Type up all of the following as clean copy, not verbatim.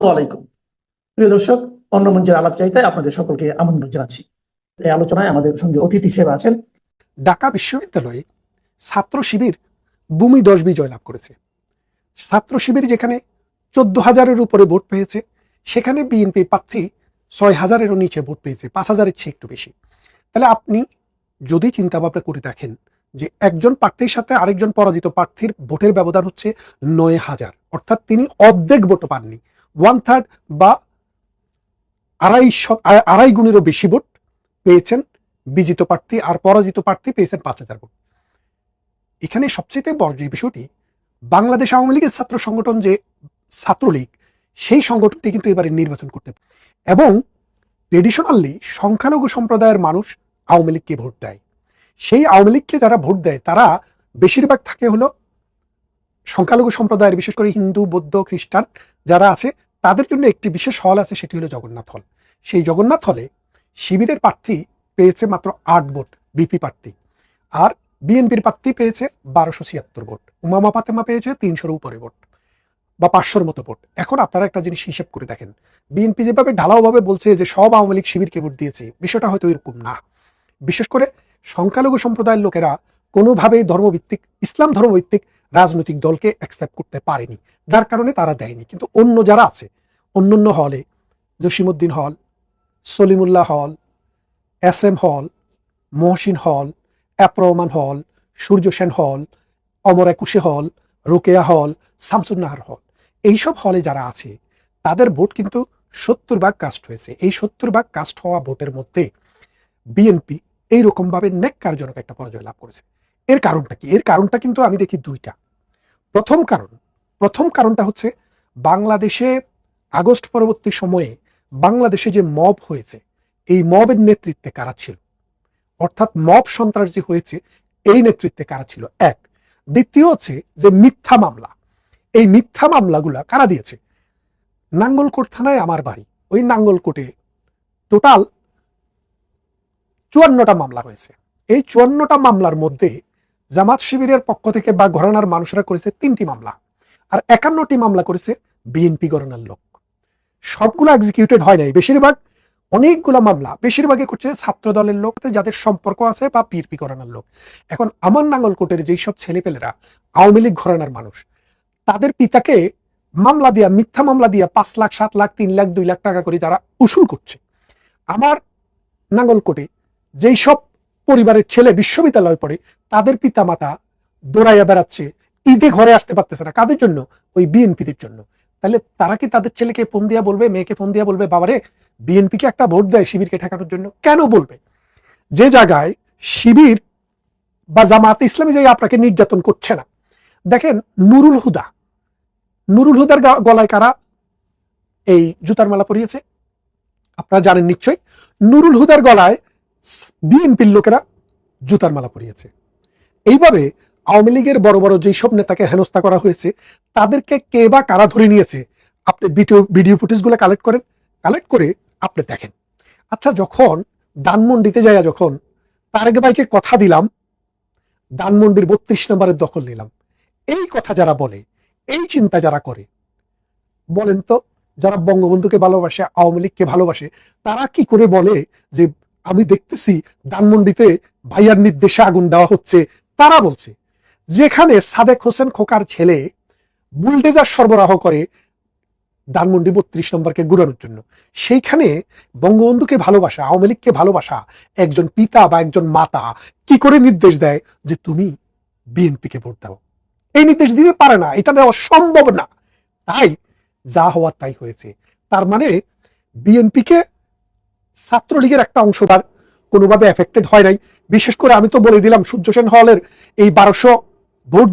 ওয়ালাইকুম। প্রিয় দর্শক, অন্য মঞ্চের আলাপচারিতায় আপনাদের সকলকে আমন্ত্রণ জানাচ্ছি। এই আলোচনায় আমাদের সঙ্গে অতিথি হিসেবে আছেন ঢাকা বিশ্ববিদ্যালয়ে ছাত্র শিবির ভূমি 10 বিজয় লাভ করেছে। ছাত্র শিবির যেখানে 14,000-এর উপরে ভোট পেয়েছে, সেখানে বিএনপি প্রার্থী 6,000-এরও নিচে ভোট পেয়েছে, 5,000-এর চেয়ে একটু বেশি। তাহলে আপনি যদি চিন্তা ভাবনা করে দেখেন যে একজন প্রার্থীর সাথে আরেকজন পরাজিত প্রার্থীর ভোটের ব্যবধান হচ্ছে 9,000, অর্থাৎ তিনি অর্ধেক ভোটও পাননি, 1/3 বা আড়াই গুণেরও বেশি ভোট পেয়েছেন বিজিত প্রার্থী, আর পরাজিত প্রার্থী পেয়েছেন 5,000 ভোট। এখানে সবচেয়ে বড় যে বিষয়টি, বাংলাদেশ আওয়ামী লীগের ছাত্র সংগঠন যে ছাত্রলীগ, সেই সংগঠনটি কিন্তু এবারে নির্বাচন করতে, এবং ট্রেডিশনালি সংখ্যালঘু সম্প্রদায়ের মানুষ আওয়ামী লীগকে ভোট দেয়। সেই আওয়ামী লীগকে যারা ভোট দেয় তারা বেশিরভাগ থাকে হলো সংখ্যালঘু সম্প্রদায়ের, বিশেষ করে হিন্দু, বৌদ্ধ, খ্রিস্টান যারা আছে, তাদের জন্য একটি বিশেষ হল আছে, সেটি হলো জগন্নাথ হল। সেই জগন্নাথ হলে শিবিরের প্রার্থী পেয়েছে মাত্র 8 ভোট, বিপি প্রার্থী, আর বিএনপির প্রার্থী পেয়েছে 1276 ভোট, উমামা ফাতেমা পেয়েছে 300-এর উপরে ভোট বা 500-এর মতো ভোট। এখন আপনারা একটা জিনিস হিসেব করে দেখেন, বিএনপি যেভাবে ঢালাওভাবে বলছে যে সব আওয়ামী লীগ শিবিরকে ভোট দিয়েছে, বিষয়টা হয়তো এরকম না। বিশেষ করে সংখ্যালঘু সম্প্রদায়ের লোকেরা কোনোভাবেই ধর্মভিত্তিক, ইসলাম ধর্মভিত্তিক রাজনৈতিক দলকে অ্যাকসেপ্ট করতে পারেনি, যার কারণে তারা দেয়নি। কিন্তু অন্য যারা আছে, অন্যান্য হলে, জসিমউদ্দিন হল, সলিমুল্লাহ হল, SM হল, মহসিন হল, অ্যাপ্রমান হল, সূর্য সেন হল, অমর একুশে হল, রোকেয়া হল, শামসুন্নাহার হল, এইসব হলে যারা আছে তাদের ভোট কিন্তু 70 ভাগ কাস্ট হয়েছে। এই 70 ভাগ কাস্ট হওয়া ভোটের মধ্যে বিএনপি এইরকম ভাবে ন্যাক্কারজনক একটা পরাজয় লাভ করেছে। এর কারণটা কি? এর কারণটা কিন্তু আমি দেখি দুইটা। প্রথম কারণটা হচ্ছে, বাংলাদেশে আগস্ট পরবর্তী সময়ে বাংলাদেশে যে মব হয়েছে, এই মবের নেতৃত্বে কারা ছিল, অর্থাৎ মব সন্ত্রাস যে হয়েছে, এই নেতৃত্বে কারা ছিল, এক। দ্বিতীয় হচ্ছে যে মিথ্যা মামলা, এই মিথ্যা মামলাগুলা কারা দিয়েছে? নাঙ্গলকোট থানায় আমার বাড়ি, ওই নাঙ্গলকোটে টোটাল 54টা মামলা হয়েছে। এই 54টা মামলার মধ্যে জামাত শিবিরের পক্ষ থেকে বা ঘরানার মানুষরা করেছে 3টি মামলা, আর 51টি মামলা করেছে বিএনপি ঘরানার লোক। সবগুলো এক্সিকিউটেড হয় নাই, বেশিরভাগ, অনেকগুলো মামলা বেশিরভাগই করছে ছাত্র দলের লোক, যাদের সম্পর্ক আছে বা পিরপি ঘরানার লোক। এখন আমার নাঙ্গলকোটের যেই সব ছেলেপেলেরা আওয়ামী লীগ ঘরানার মানুষ, তাদের পিতাকে মামলা দিয়া, মিথ্যা মামলা দিয়া 5 লাখ, 7 লাখ, 3 লাখ, 2 লাখ টাকা করে যারা উসুল করছে, আমার নাঙ্গলকোটে যেই সব পরিবারের ছেলে বিশ্ববিদ্যালয়ে পড়ে, তাদের পিতা মাতা দৌড়াইয়া বেড়াচ্ছে, ঈদে ঘরে আসতে পারতেছে না, কাদের জন্য? ওই বিএনপিদের জন্য। তাহলে তারা কি তাদের ছেলেকে ফোন দিয়া বলবে, মেয়েকে ফোন দিয়া বলবে, বাবারে বিএনপিকে একটা ভোট দেয় শিবিরকে ঠেকানোর জন্য? কেন বলবে? যে জায়গায় শিবির বা জামাত ইসলামী যে আপনাকে নির্যাতন করছে না। দেখেন, নুরুল হুদার গলায় কারা এই জুতার মালা পরিয়েছে? আপনারা জানেন নিশ্চয়ই, নুরুল হুদার গলায় বিএনপির লোকেরা জুতার মালা পরিয়েছে। এইভাবে আওয়ামী লীগের বড় বড় যেই সব নেতাকে হেনস্থা করা হয়েছে, তাদেরকে কে বা কারা ধরে নিয়েছে, আপনি ভিডিও ফুটেজগুলো কালেক্ট করেন, কালেক্ট করে আপনি দেখেন। আচ্ছা, যখন ধানমন্ডিতে যাইয়া যখন তারেক ভাইকে কথা দিলাম, ধানমন্ডির 32 নম্বরের দখল নিলাম, এই কথা যারা বলে, এই চিন্তা যারা করে, বলেন তো, যারা বঙ্গবন্ধুকে ভালোবাসে, আওয়ামী লীগকে ভালোবাসে, তারা কি করে বলে যে আমি দেখতেছি ধানমন্ডিতে ভাইয়ার নির্দেশে আগুন দেওয়া হচ্ছে? তারা বলছে, যেখানে সাদেক হোসেন খোকার ছেলে বুলডেজার সরবরাহ করে ধানমন্ডি 32 নম্বরকে ঘুরানোর জন্য, সেইখানে বঙ্গবন্ধুকে ভালোবাসা, আওয়ামী লীগকে ভালোবাসা একজন পিতা বা একজন মাতা কি করে নির্দেশ দেয় যে তুমি বিএনপিকে ভোট দাও? এই নির্দেশ দিতে পারে না, এটা দেওয়া সম্ভব না। তাই যা হওয়ার তাই হয়েছে। তার মানে বিএনপিকে ছাত্রলীগের একটা অংশ তার কোনোভাবে এফেক্টেড হয় নাই। বিশেষ করে আমি তো বলে দিলাম, সূর্য সেন হলের এই 1200 ভোট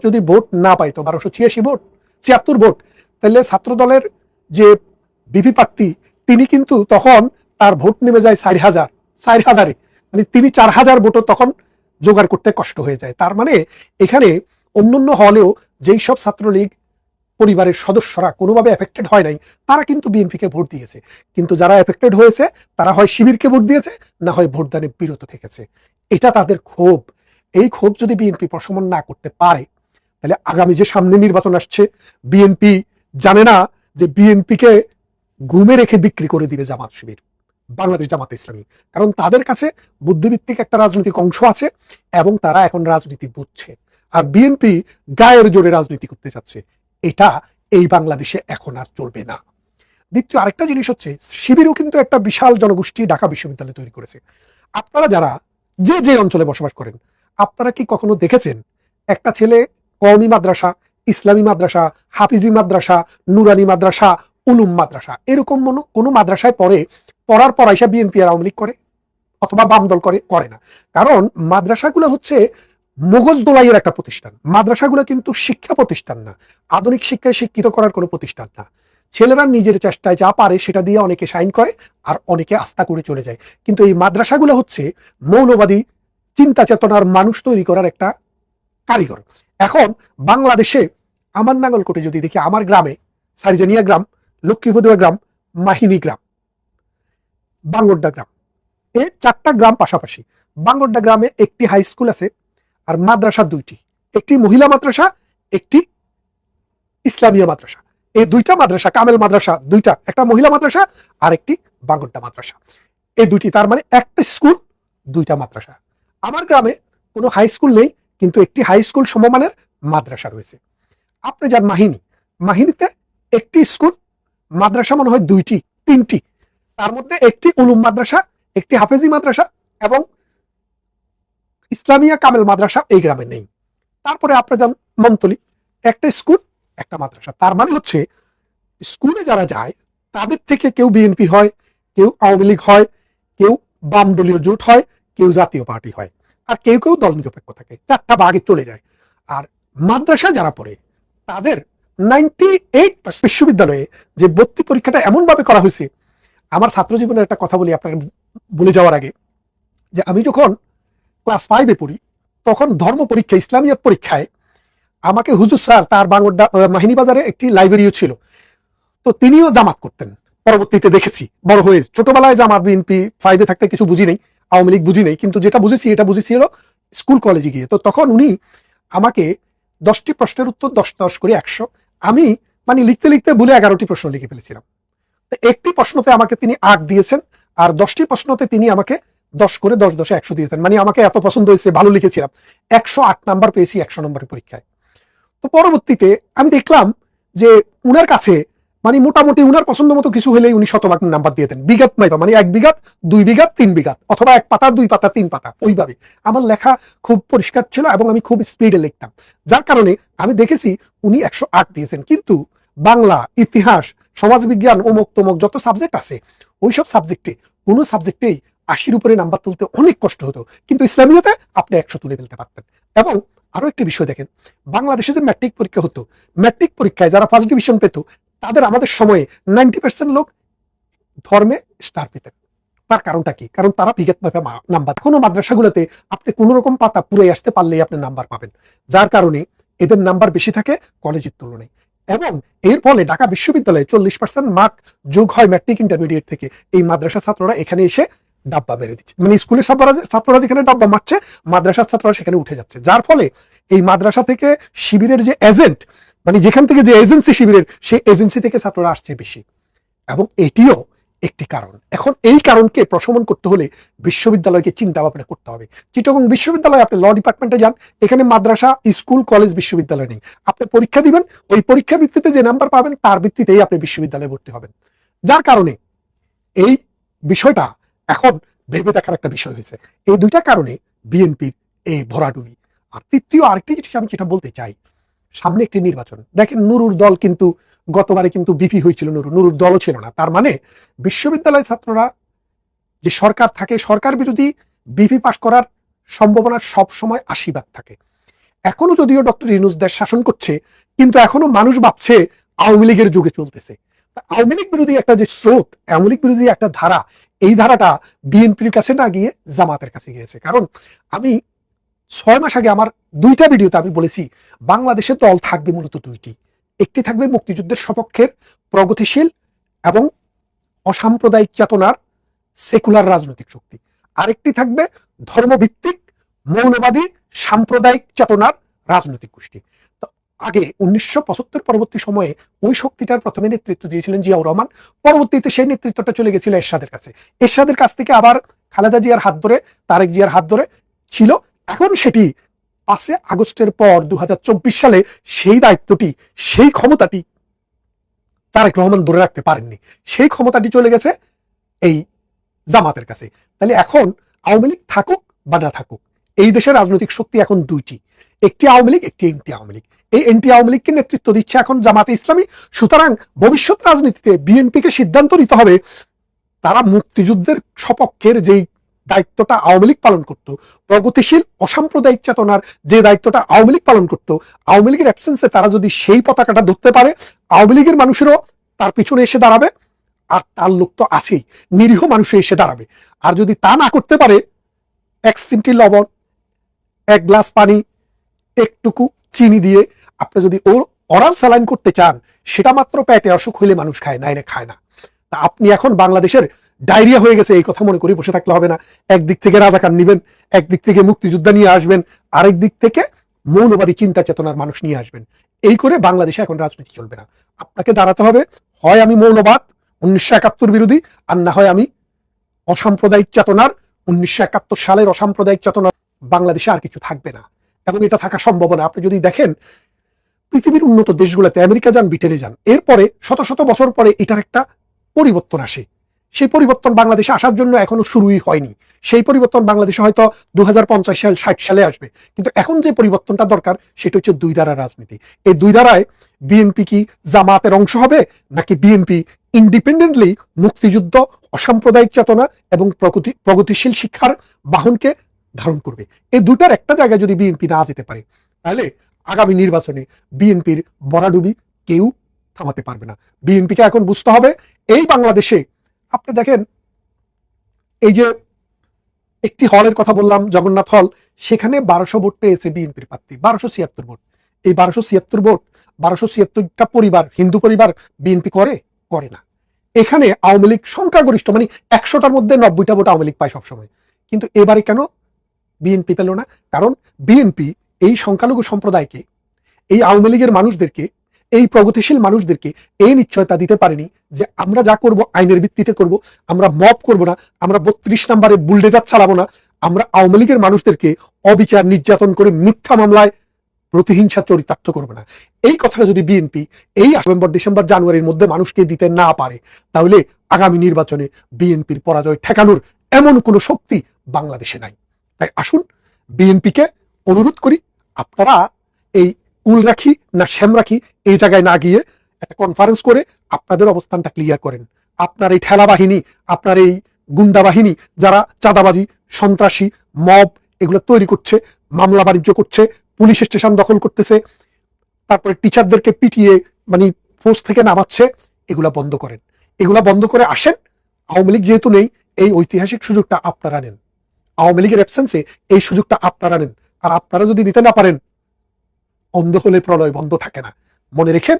যদি ভোট না পাইতো, 1286 ভোট, 76 ভোট, তাহলে ছাত্র দলের যে বিপি প্রার্থী, তিনি কিন্তু তখন তার ভোট নেমে যায় 4,000, মানে তিনি 4,000 ভোটও তখন জোগাড় করতে কষ্ট হয়ে যায়। তার মানে এখানে অন্যান্য হলেও যেই সব ছাত্রলীগ পরিবারের সদস্যরা কোনোভাবে এফেক্টেড হয় নাই, তারা কিন্তু বিএনপিকে ভোট দিয়েছে। কিন্তু যারা এফেক্টেড হয়েছে, তারা হয় শিবিরকে ভোট দিয়েছে, না হয় ভোটদানে বিরত থেকেছে। এটা তাদের ক্ষোভ। এই ক্ষোভ যদি বিএনপি প্রশমন না করতে পারে, তাহলে আগামী যে সামনে নির্বাচন আসছে, বিএনপি জানে না যে বিএনপিকে ঘুমে রেখে বিক্রি করে দিবে জামাত শিবির, বাংলাদেশ জামাত ইসলামী। কারণ তাদের কাছে বুদ্ধিভিত্তিক একটা রাজনৈতিক অংশ আছে এবং তারা এখন রাজনীতি বুঝছে। আর বিএনপি গায়ের জোরে রাজনীতি করতে চাচ্ছে, এটা এই বাংলাদেশে এখন আর চলবে না। দ্বিতীয় আরেকটা জিনিস হচ্ছে, শিবিরও কিন্তু একটা বিশাল জনগোষ্ঠী ঢাকা বিশ্ববিদ্যালয় তৈরি করেছে। আপনারা যারা যে যে অঞ্চলে বসবাস করেন, আপনারা কি কখনো দেখেছেন একটা ছেলে কওমি মাদ্রাসা, ইসলামী মাদ্রাসা, হাফিজি মাদ্রাসা, নুরানি মাদ্রাসা, উলুম মাদ্রাসা, এরকম কোনো মাদ্রাসায় পড়ার পর আইসা বিএনপি আর আওয়ামী লীগ করে অথবা বাম দল করে না? কারণ মাদ্রাসাগুলো হচ্ছে মগজ দোলাইয়ের একটা প্রতিষ্ঠান। মাদ্রাসাগুলো কিন্তু শিক্ষা প্রতিষ্ঠান না, আধুনিক শিক্ষায় শিক্ষিত করার কোনো প্রতিষ্ঠান না। ছেলেরা নিজের চেষ্টায় যা পারে সেটা দিয়ে অনেকে সাইন করে আর অনেকে আস্থা করে চলে যায়। কিন্তু এই মাদ্রাসাগুলো হচ্ছে মৌলবাদী চিন্তা চেতনার মানুষ তৈরি করার একটা কারিগর। এখন বাংলাদেশে আমার নাঙ্গলকোটে যদি দেখি, আমার গ্রামে সারিজানিয়া গ্রাম, লক্ষ্মীপদুয়া গ্রাম, মাহিনী গ্রাম, বাঙ্গরডা গ্রাম, এই 4টা গ্রাম পাশাপাশি। বাঙ্গরডা গ্রামে একটি হাই স্কুল আছে আর মাদ্রাসা 2টি, একটি মহিলা মাদ্রাসা, একটি ইসলামিয়া মাদ্রাসা। এই 2টা মাদ্রাসা, কামেল মাদ্রাসা 2টা, একটা মহিলা মাদ্রাসা আর একটি বাঙ্গরডা মাদ্রাসা। এই 2টি, তার মানে একটা স্কুল 2টা মাদ্রাসা। আমার গ্রামে কোনো হাই স্কুল নেই, কিন্তু একটি হাই স্কুল সমমানের মাদ্রাসা রয়েছে। আপনি যান মাহিনীতে একটি স্কুল, মাদ্রাসা মনে হয় 2টি 3টি, তার মধ্যে একটি উলুম মাদ্রাসা, একটি হাফেজি মাদ্রাসা এবং ইসলামিয়া কামেল মাদ্রাসা এই গ্রামে নেই। তারপরে আপনার যান মমতলি, একটা স্কুল একটা মাদ্রাসা। তার মানে হচ্ছে স্কুলে যারা যায় তাদের থেকে কেউ বিএনপি হয়, কেউ আওয়ামী লীগ হয়, কেউ বাম দলীয় জোট হয়, কেউ জাতীয় পার্টি হয়, আর কেউ কেউ দল নিরপেক্ষ থাকে। 4টা ভাগে চলে যায়। আর মাদ্রাসা যারা পড়ে তাদের 98% বিশ্ববিদ্যালয়ে যে ভর্তি পরীক্ষাটা এমন ভাবে করা হয়েছে। আমার ছাত্র জীবনের একটা কথা বলি আপনাকে বলে যাওয়ার আগে, যে আমি যখন ক্লাস 5-এ পড়ি তখন ধর্ম পরীক্ষা, ইসলামিয়াত পরীক্ষায় আমাকে হুজুর স্যার, তার বাংলার মাহিনী বাজারে একটি লাইব্রেরিও ছিল, তো তিনিও জামাত করতেন। পরবর্তীতে দেখেছি বড় হয়ে, ছোটবেলায় জামাত বিএনপি 5-এ থাকতে কিছু বুঝি নেই, আওয়ামী লীগ বুঝি নেই, কিন্তু যেটা বুঝেছি এটা বুঝেছি হলো স্কুল কলেজে গিয়ে। তো তখন উনি আমাকে 10টি প্রশ্নের উত্তর 10 করে 100, আমি মানে লিখতে লিখতে ভুলে 11টি প্রশ্ন লিখে ফেলেছিলাম। একটি প্রশ্নতে আমাকে তিনি 8 দিয়েছেন, আর 10টি প্রশ্নতে তিনি আমাকে 10 করে 10 100 দিয়েছেন। মানে আমাকে এত পছন্দ হয়েছে, ভালো লিখেছিলাম, 108 নাম্বার পেয়েছি 100 নম্বরের পরীক্ষায়। তো পরবর্তীতে আমি দেখলাম যে উনার কাছে মানে মোটামুটি উনার পছন্দ মতো কিছু হলেই উনি শতভাগ নাম্বার দিয়ে দেন, বিঘাত মাইপা, মানে 1 বিঘাত 2 বিঘাত 3 বিঘাত, অথবা 1 পাতা 2 পাতা 3 পাতা, ওইভাবে আমার লেখা খুব পরিষ্কার ছিল এবং আমি খুব স্পিডে লিখতাম, যার কারণে আমি দেখেছি উনি 108 দিয়েছেন। কিন্তু বাংলা, ইতিহাস, সমাজবিজ্ঞান, অমুক তমুক যত সাবজেক্ট আছে, ওইসব সাবজেক্টে কোনো সাবজেক্টেই 80-র উপরে নাম্বার তুলতে অনেক কষ্ট হতো, কিন্তু ইসলামিয়াতে আপনি 100 তুলে ফেলতে পারতেন। এবং আরো একটি বিষয় দেখেন, বাংলাদেশে যে ম্যাট্রিক পরীক্ষা হতো, ম্যাট্রিক পরীক্ষায় যারা ফার্স্ট ডিভিশন পেত তাদের আমাদের সময়ে 90% লোক ধর্মে স্টার পেতেন। তার কারণটা কি? কারণ তারা বিগত নাম্বার। কোনো মাদ্রাসাগুলোতে আপনি কোন রকম পাতা পুরে আসতে পারলেই আপনি নাম্বার পাবেন, যার কারণে এদের নাম্বার বেশি থাকে কলেজের তুলনায়। এবং এর ফলে ঢাকা বিশ্ববিদ্যালয়ে 40% মার্ক যোগ হয় ম্যাট্রিক ইন্টারমিডিয়েট থেকে। এই মাদ্রাসা ছাত্ররা এখানে এসে ডাব্বা মেরে দিচ্ছে, মানে স্কুলের ছাত্ররা যেখানে ডাব্বা মারছে, মাদ্রাসার ছাত্ররা সেখানে উঠে যাচ্ছে, যার ফলে এই মাদ্রাসা থেকে শিবিরের যে এজেন্ট, মানে যেখান থেকে যে এজেন্সি শিবিরের, সেই এজেন্সি থেকে ছাত্ররা আসছে বেশি। এবং এটিও একটি কারণ। এখন এই কারণকে প্রশমন করতে হলে বিশ্ববিদ্যালয়কে চিন্তা ভাবনা করতে হবে। চিটাগং বিশ্ববিদ্যালয়ে আপনি ল ডিপার্টমেন্টে যান, এখানে মাদ্রাসা, স্কুল, কলেজ, বিশ্ববিদ্যালয় নেই। আপনি পরীক্ষা দিবেন, ওই পরীক্ষা ভিত্তিতে যে নাম্বার পাবেন তার ভিত্তিতেই আপনি বিশ্ববিদ্যালয়ে ভর্তি হবেন, যার কারণে এই বিষয়টা এখন ভেবে দেখার একটা বিষয় হয়েছে। এই 2টা কারণে বিএনপির এই ভরাডুবি। আর তৃতীয় আরেকটি জিনিস আমি যেটা বলতে চাই, সামনে একটি নির্বাচন। দেখেন নুরুর দল কিন্তু গতবারে কিন্তু বিপি হয়েছিল, নুরুর দলও ছিল না। তার মানে বিশ্ববিদ্যালয় ছাত্ররা যে সরকার থাকে, সরকার বিরোধী বিপি পাশ করার সম্ভাবনা সব সময় 80 ভাগ থাকে। এখনো যদিও ডক্টর ইউনূস দেশ শাসন করছে, কিন্তু এখনো মানুষ ভাবছে আওয়ামী লীগের যুগে চলতেছে। আওয়ামী লীগ বিরোধী একটা যে স্রোত, আওয়ামী লীগ বিরোধী একটা ধারা, এই ধারাটা বিএনপির কাছে না গিয়ে জামাতের কাছে গিয়েছে। কারণ আমি 6 মাস আগে আমার 2টা ভিডিওতে আমি বলেছি বাংলাদেশে দল থাকবে মূলত 2টি। একটি থাকবে মুক্তিযুদ্ধের সপক্ষের প্রগতিশীল এবং অসাম্প্রদায়িক চেতনার সেকুলার রাজনৈতিক শক্তি, আরেকটি থাকবে ধর্মভিত্তিক মৌলবাদী সাম্প্রদায়িক চেতনার রাজনৈতিক গোষ্ঠী। তো আগে 1975 পরবর্তী সময়ে ওই শক্তিটার প্রথমে নেতৃত্ব দিয়েছিলেন জিয়াউর রহমান, পরবর্তীতে সেই নেতৃত্বটা চলে গেছিল এরশাদের কাছে, এরশাদের কাছ থেকে আবার খালেদা জিয়ার হাত ধরে, তারেক জিয়ার হাত ধরে ছিল। এখন সেটি 5 আগস্টের পর 2024 সালে সেই দায়িত্বটি, সেই ক্ষমতাটি তারেক রহমান ধরে রাখতে পারেননি, সেই ক্ষমতাটি চলে গেছে এই জামাতের কাছে। তাহলে এখন আওয়ামী লীগ থাকুক বা না থাকুক, এই দেশের রাজনৈতিক শক্তি এখন দুইটি, একটি আওয়ামী লীগ, একটি এনটি আওয়ামী লীগ। এই এনটি আওয়ামী লীগকে নেতৃত্ব দিচ্ছে এখন জামাতে ইসলামী। সুতরাং ভবিষ্যৎ রাজনীতিতে বিএনপিকে সিদ্ধান্ত নিতে হবে, তারা মুক্তিযুদ্ধের সপক্ষের যেই দায়িত্বটা আওয়ামী লীগ পালন করত, প্রগতিশীল অসাম্প্রদায়িক চেতনার যে দায়িত্বটা আওয়ামী লীগ পালন করত, আওয়ামী লীগের অ্যাবসেন্সে তারা যদি সেই পতাকাটা ধরতে পারে, আওয়ামী লীগের মানুষেরও তার পিছনে এসে দাঁড়াবে, আর তার লোক তো আছেই, নিরীহ মানুষে এসে দাঁড়াবে। আর যদি তা না করতে পারে, 1 চিমটি লবণ, 1 গ্লাস পানি, একটুকু চিনি দিয়ে আপনি যদি ওর অরাল স্যালাইন করতে চান, সেটা মাত্র পেটে অসুখ হইলে মানুষ খায়, নাইলে খায় না। তা আপনি এখন বাংলাদেশের ডায়রিয়া হয়ে গেছে এই কথা মনে করে বসে থাকলে হবে না। একদিক থেকে রাজাকার নিবেন, একদিক থেকে মুক্তিযোদ্ধা নিয়ে আসবেন, আরেক দিক থেকে মৌলবাদী চিন্তা চেতনার মানুষ নিয়ে আসবেন। এই করে বাংলাদেশে এখন রাজনীতি চলবে না। আপনাকে দাঁড়াতে হবে, হয় আমি মৌলবাদ 1971 বিরোধী, আর না হয় আমি অসাম্প্রদায়িক চেতনার, 1971 সালের অসাম্প্রদায়িক চেতনার। বাংলাদেশে আর কিছু থাকবে না এবং এটা থাকা সম্ভব না। আপনি যদি দেখেন পৃথিবীর উন্নত দেশগুলোতে, আমেরিকা যান, ব্রিটেনে যান, এরপরে শত শত বছর পরে এটার একটা পরিবর্তন আসে। সেই পরিবর্তন বাংলাদেশে আসার জন্য এখনো শুরুই হয়নি। সেই পরিবর্তন বাংলাদেশে হয়তো 2050 সাল 60 সালে আসবে। কিন্তু এখন যে পরিবর্তনটা দরকার সেটা হচ্ছে দুই ধারা রাজনীতি। এই দুই ধারায় বিএনপি কি জামাতের অংশ হবে, নাকি বিএনপি ইন্ডিপেন্ডেন্টলি মুক্তিযুদ্ধ, অসাম্প্রদায়িক চেতনা এবং প্রগতিশীল শিক্ষার বাহনকে ধারণ করবে? এই দুটার একটা জায়গায় যদি বিএনপি না যেতে পারে, তাহলে আগামী নির্বাচনে বিএনপির বরাডুবি কেউ থামাতে পারবে না। বিএনপিকে এখন বুঝতে হবে, এই বাংলাদেশে আপনি দেখেন, এই যে একটি হলের কথা বললাম, জগন্নাথ হল, সেখানে 1200 ভোট পেয়েছে বিএনপির প্রার্থী, 1276 ভোট। এই 1276 ভোট, 1276টা পরিবার, হিন্দু পরিবার বিএনপি করে না। এখানে আওয়ামী লীগ সংখ্যাগরিষ্ঠ, মানে 100টার মধ্যে 90টা ভোট আওয়ামী লীগ পায় সবসময়। কিন্তু এবারে কেন বিএনপি পেল না? কারণ বিএনপি এই সংখ্যালঘু সম্প্রদায়কে, এই আওয়ামী লীগের মানুষদেরকে, এই প্রগতিশীল মানুষদেরকে এই নিশ্চয়তা দিতে পারেনি যে আমরা যা করব আইনের ভিত্তিতে করব, আমরা মব করব না, আমরা 32 নম্বরে বুলডেজার চালাবো না, আমরা আওয়ামী লীগের মানুষদেরকে অবিচার নির্যাতন করে মিথ্যা মামলায় প্রতিহিংসা চরিতার্থ করবে না। এই কথাটা যদি বিএনপি এই নভেম্বর, ডিসেম্বর, জানুয়ারির মধ্যে মানুষকে দিতে না পারে, তাহলে আগামী নির্বাচনে বিএনপির পরাজয় ঠেকানোর এমন কোনো শক্তি বাংলাদেশে নাই। তাই আসুন, বিএনপিকে অনুরোধ করি, আপনারা এই কুল রাখি না শ্যাম রাখি এই জায়গায় না গিয়ে একটা কনফারেন্স করে আপনাদের অবস্থানটা ক্লিয়ার করেন। আপনার এই ঠেলা বাহিনী, আপনার এই গুন্ডা বাহিনী, যারা চাঁদাবাজি, সন্ত্রাসী, মব এগুলো তৈরি করছে, মামলা বাণিজ্য করছে, পুলিশ স্টেশন দখল করতেছে, তারপরে টিচারদেরকে পিটিয়ে মানে পোস্ট থেকে নামাচ্ছে, এগুলা বন্ধ করেন। এগুলা বন্ধ করে আসেন। আওয়ামী লীগ যেহেতু নেই, এই ঐতিহাসিক সুযোগটা আপনারা নেন। আওয়ামী লীগের অ্যাবসেন্সে এই সুযোগটা আপনারা নেন। আর আপনারা যদি নিতে না পারেন, অন্ধ হলে প্রলয় বন্ধ থাকে না। মনে রেখেন,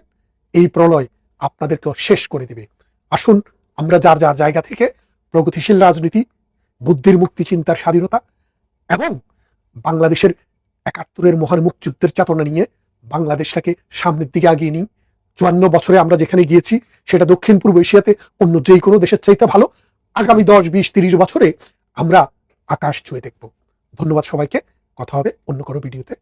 এই প্রলয় আপনাদেরকে শেষ করে দিবে। আসুন, আমরা যার যার জায়গা থেকে প্রগতিশীল রাজনীতি, বুদ্ধির মুক্তি, চিন্তার স্বাধীনতা এবং বাংলাদেশের 71-এর মহান মুক্তিযুদ্ধের চেতনা নিয়ে বাংলাদেশটাকে সামনের দিকে আগিয়ে নিই। 54 বছরে আমরা যেখানে গিয়েছি সেটা দক্ষিণ পূর্ব এশিয়াতে অন্য যে কোনো দেশের চাইতে ভালো। আগামী 10, 20, 30 বছরে আমরা আকাশ ছুঁয়ে দেখব। ধন্যবাদ সবাইকে। কথা হবে অন্য কোনো ভিডিওতে।